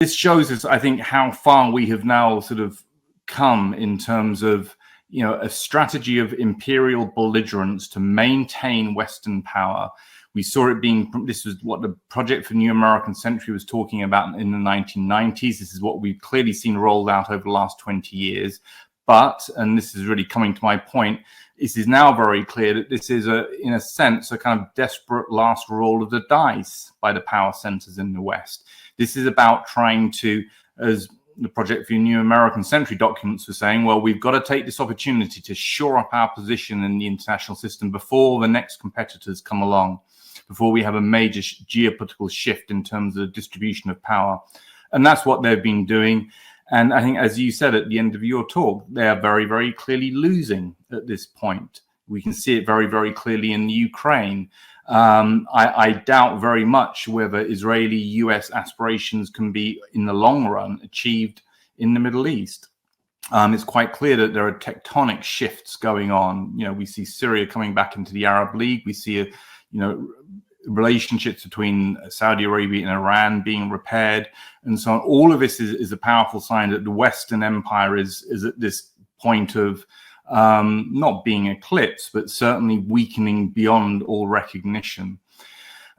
this shows us, I think, how far we have now sort of come in terms of, a strategy of imperial belligerence to maintain Western power. We saw it this was what the Project for New American Century was talking about in the 1990s. This is what we've clearly seen rolled out over the last 20 years. But, and this is really coming to my point, it is now very clear that this is, in a sense, a kind of desperate last roll of the dice by the power centers in the West. This is about trying to, as the Project for New American Century documents were saying, well, we've got to take this opportunity to shore up our position in the international system before the next competitors come along, before we have a major geopolitical shift in terms of the distribution of power. And that's what they've been doing. And I think, as you said at the end of your talk, they are very, very clearly losing at this point. We can see it very, very clearly in the Ukraine. I doubt very much whether Israeli-US aspirations can be, in the long run, achieved in the Middle East. It's quite clear that there are tectonic shifts going on. We see Syria coming back into the Arab League. We see relationships between Saudi Arabia and Iran being repaired, and so on. All of this is a powerful sign that the Western Empire is at this point of not being eclipsed, but certainly weakening beyond all recognition.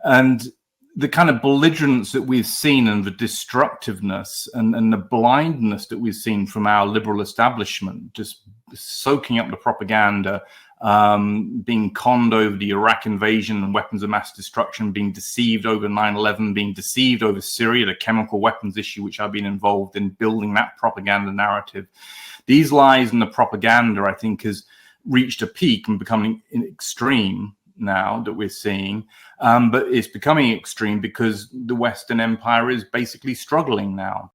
And the kind of belligerence that we've seen and the destructiveness and the blindness that we've seen from our liberal establishment, just soaking up the propaganda, being conned over the Iraq invasion and weapons of mass destruction, being deceived over 9/11, being deceived over Syria, the chemical weapons issue, which I've been involved in building that propaganda narrative. These lies and the propaganda, I think, has reached a peak and becoming extreme now that we're seeing. But it's becoming extreme because the Western Empire is basically struggling now.